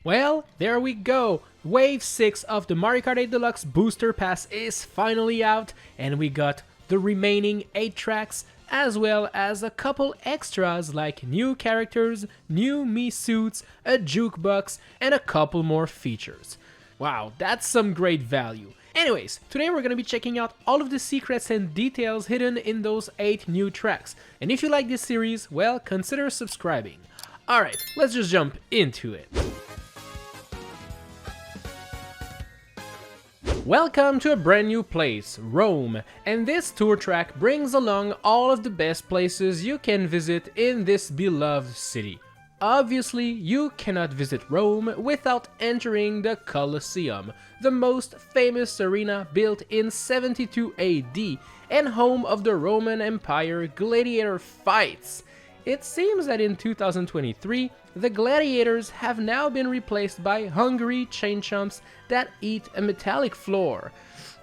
Well, there we go! Wave 6 of the Mario Kart 8 Deluxe Booster Pass is finally out, and we got the remaining 8 tracks, as well as a couple extras like new characters, new Mii suits, a jukebox, and a couple more features. Wow, that's some great value. Anyways, today we're gonna be checking out all of the secrets and details hidden in those 8 new tracks. And if you like this series, well, consider subscribing. Alright, let's just jump into it. Welcome to a brand new place, Rome, and this tour track brings along all of the best places you can visit in this beloved city. Obviously, you cannot visit Rome without entering the Colosseum, the most famous arena built in 72 AD and home of the Roman Empire gladiator fights. It seems that in 2023, the gladiators have now been replaced by hungry chain chomps that eat a metallic floor.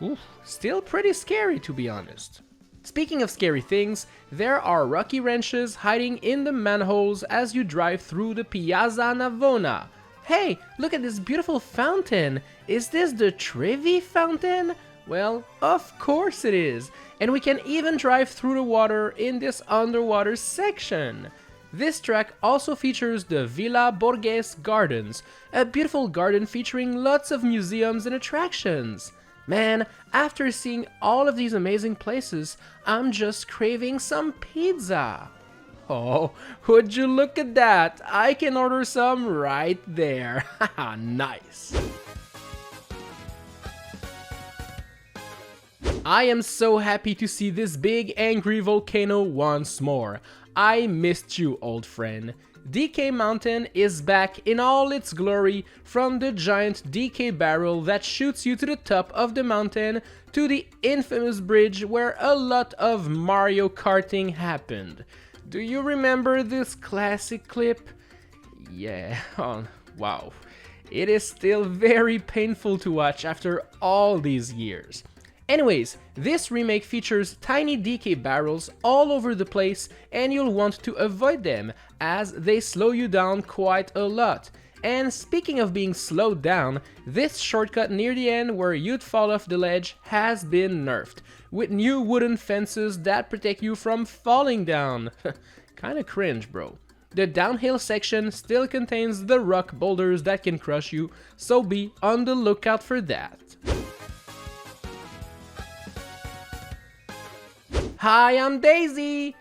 Oof, still pretty scary, to be honest. Speaking of scary things, there are rocky wrenches hiding in the manholes as you drive through the Piazza Navona. Hey, look at this beautiful fountain! Is this the Trevi fountain? Well, of course it is! And we can even drive through the water in this underwater section. This track also features the Villa Borghese Gardens, a beautiful garden featuring lots of museums and attractions. Man, after seeing all of these amazing places, I'm just craving some pizza. Oh, would you look at that? I can order some right there. Haha, nice. I am so happy to see this big angry volcano once more. I missed you, old friend. DK Mountain is back in all its glory, from the giant DK barrel that shoots you to the top of the mountain to the infamous bridge where a lot of Mario Karting happened. Do you remember this classic clip? Yeah, oh, wow. It is still very painful to watch after all these years. Anyways, this remake features tiny DK barrels all over the place, and you'll want to avoid them as they slow you down quite a lot. And speaking of being slowed down, this shortcut near the end where you'd fall off the ledge has been nerfed, with new wooden fences that protect you from falling down. Kinda cringe, bro. The downhill section still contains the rock boulders that can crush you, so be on the lookout for that. Hi, I'm Daisy!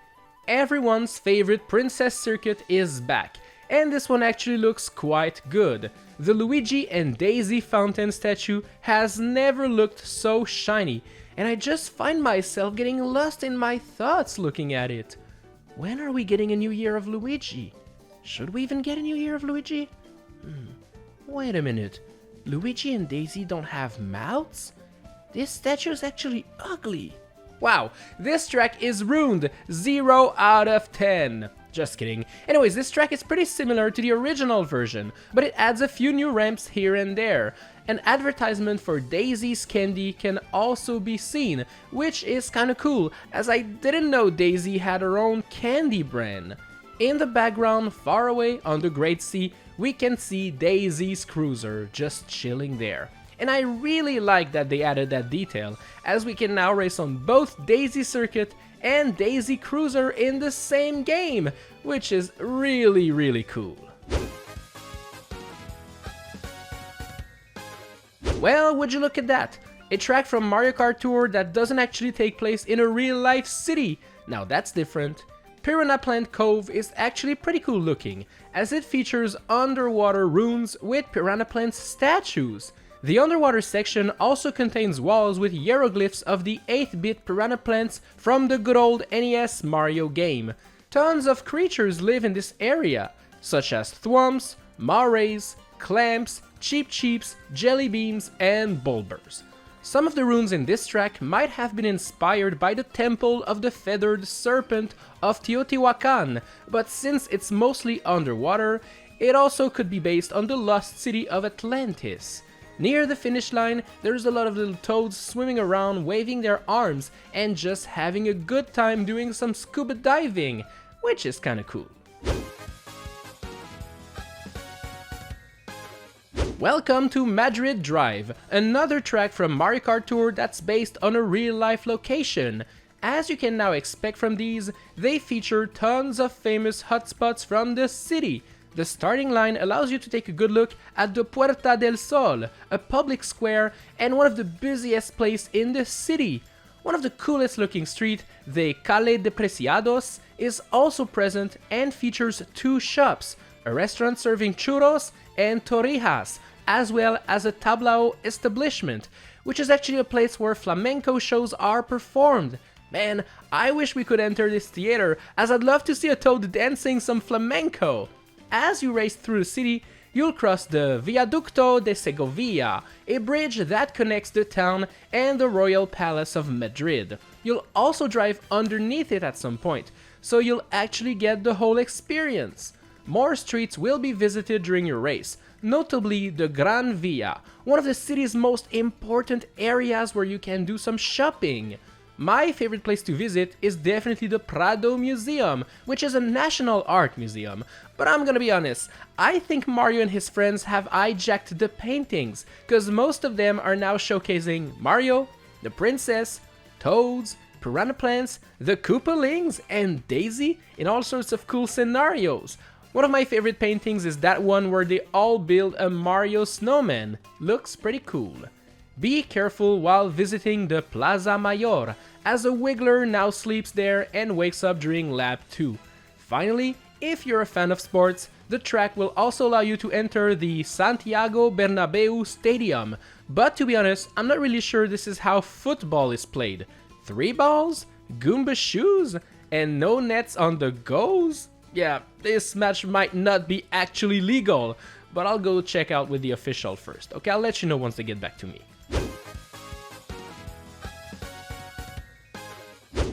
Everyone's favorite princess circuit is back, and this one actually looks quite good. The Luigi and Daisy fountain statue has never looked so shiny, and I just find myself getting lost in my thoughts looking at it. When are we getting a new year of Luigi? Should we even get a new year of Luigi? Wait a minute, Luigi and Daisy don't have mouths? This statue is actually ugly. Wow, this track is ruined, 0 out of 10. Just kidding. Anyways, this track is pretty similar to the original version, but it adds a few new ramps here and there. An advertisement for Daisy's Candy can also be seen, which is kinda cool, as I didn't know Daisy had her own candy brand. In the background, far away on the Great Sea, we can see Daisy's cruiser just chilling there. And I really like that they added that detail, as we can now race on both Daisy Circuit and Daisy Cruiser in the same game, which is really cool. Well, would you look at that? A track from Mario Kart Tour that doesn't actually take place in a real-life city. Now that's different. Piranha Plant Cove is actually pretty cool looking, as it features underwater ruins with Piranha Plant statues. The underwater section also contains walls with hieroglyphs of the 8-bit piranha plants from the good old NES Mario game. Tons of creatures live in this area, such as thwomps, marays, clamps, cheeps, jelly beans, and bulbers. Some of the runes in this track might have been inspired by the Temple of the Feathered Serpent of Teotihuacan, but since it's mostly underwater, it also could be based on the lost city of Atlantis. Near the finish line, there's a lot of little toads swimming around, waving their arms, and just having a good time doing some scuba diving, which is kinda cool. Welcome to Madrid Drive, another track from Mario Kart Tour that's based on a real-life location. As you can now expect from these, they feature tons of famous hotspots from the city. The starting line allows you to take a good look at the Puerta del Sol, a public square and one of the busiest places in the city. One of the coolest looking streets, the Calle de Preciados, is also present and features two shops, a restaurant serving churros and torrijas, as well as a tablao establishment, which is actually a place where flamenco shows are performed. Man, I wish we could enter this theater, as I'd love to see a toad dancing some flamenco. As you race through the city, you'll cross the Viaducto de Segovia, a bridge that connects the town and the Royal Palace of Madrid. You'll also drive underneath it at some point, so you'll actually get the whole experience. More streets will be visited during your race, notably the Gran Via, one of the city's most important areas where you can do some shopping. My favorite place to visit is definitely the Prado Museum, which is a national art museum. But I'm gonna be honest, I think Mario and his friends have hijacked the paintings, cause most of them are now showcasing Mario, the princess, Toads, piranha plants, the Koopalings, and Daisy in all sorts of cool scenarios. One of my favorite paintings is that one where they all build a Mario snowman. Looks pretty cool. Be careful while visiting the Plaza Mayor, as a Wiggler now sleeps there and wakes up during lap 2. Finally, if you're a fan of sports, the track will also allow you to enter the Santiago Bernabeu Stadium. But to be honest, I'm not really sure this is how football is played. 3 balls? Goomba shoes? And no nets on the goals? Yeah, this match might not be actually legal, but I'll go check out with the official first. Okay, I'll let you know once they get back to me.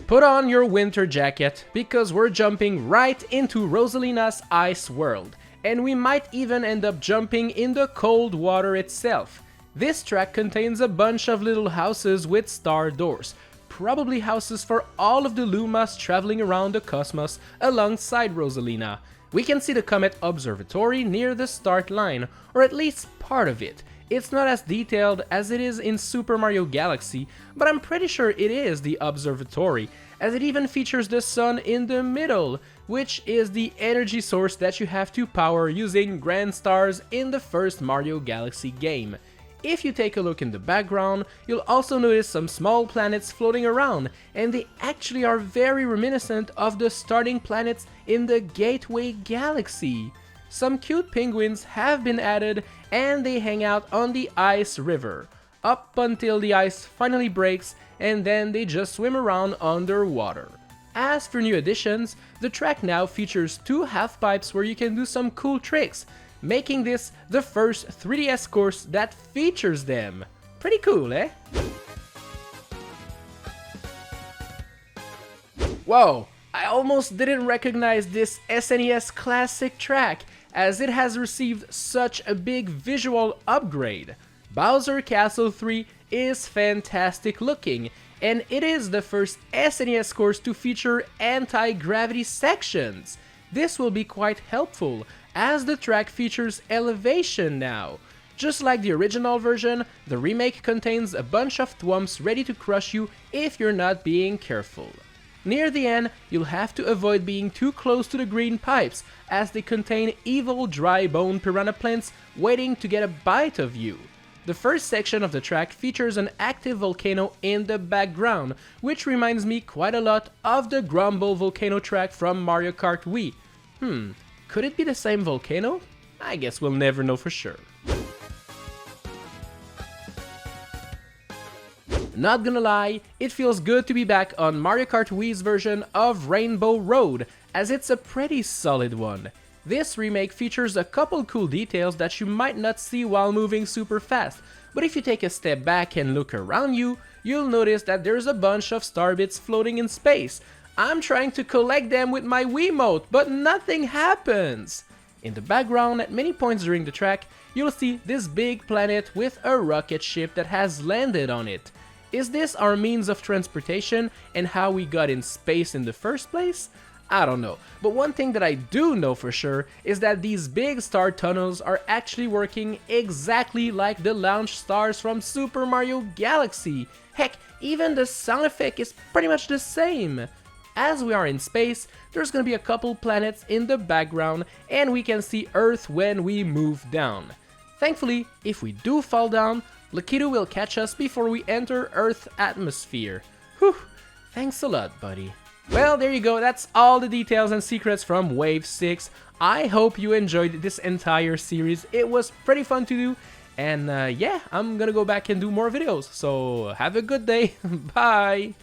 Put on your winter jacket, because we're jumping right into Rosalina's Ice World, and we might even end up jumping in the cold water itself. This track contains a bunch of little houses with star doors, probably houses for all of the Lumas traveling around the cosmos alongside Rosalina. We can see the Comet Observatory near the start line, or at least part of it. It's not as detailed as it is in Super Mario Galaxy, but I'm pretty sure it is the observatory, as it even features the sun in the middle, which is the energy source that you have to power using Grand Stars in the first Mario Galaxy game. If you take a look in the background, you'll also notice some small planets floating around, and they actually are very reminiscent of the starting planets in the Gateway Galaxy. Some cute penguins have been added, and they hang out on the Ice River, up until the ice finally breaks, and then they just swim around underwater. As for new additions, the track now features 2 half-pipes where you can do some cool tricks, making this the first 3DS course that features them. Pretty cool, eh? Whoa, I almost didn't recognize this SNES classic track, as it has received such a big visual upgrade. Bowser Castle 3 is fantastic looking, and it is the first SNES course to feature anti-gravity sections. This will be quite helpful, as the track features elevation now. Just like the original version, the remake contains a bunch of thwomps ready to crush you if you're not being careful. Near the end, you'll have to avoid being too close to the green pipes, as they contain evil dry bone piranha plants waiting to get a bite of you. The first section of the track features an active volcano in the background, which reminds me quite a lot of the Grumble volcano track from Mario Kart Wii. Could it be the same volcano? I guess we'll never know for sure. Not gonna lie, it feels good to be back on Mario Kart Wii's version of Rainbow Road, as it's a pretty solid one. This remake features a couple cool details that you might not see while moving super fast, but if you take a step back and look around you, you'll notice that there's a bunch of star bits floating in space. I'm trying to collect them with my Wiimote, but nothing happens! In the background, at many points during the track, you'll see this big planet with a rocket ship that has landed on it. Is this our means of transportation and how we got in space in the first place? I don't know. But one thing that I do know for sure is that these big star tunnels are actually working exactly like the launch stars from Super Mario Galaxy. Heck, even the sound effect is pretty much the same. As we are in space, there's gonna be a couple planets in the background and we can see Earth when we move down. Thankfully, if we do fall down, Lakitu will catch us before we enter Earth's atmosphere. Whew, thanks a lot, buddy. Well, there you go, that's all the details and secrets from Wave 6. I hope you enjoyed this entire series. It was pretty fun to do. And yeah, I'm gonna go back and do more videos. So have a good day. Bye.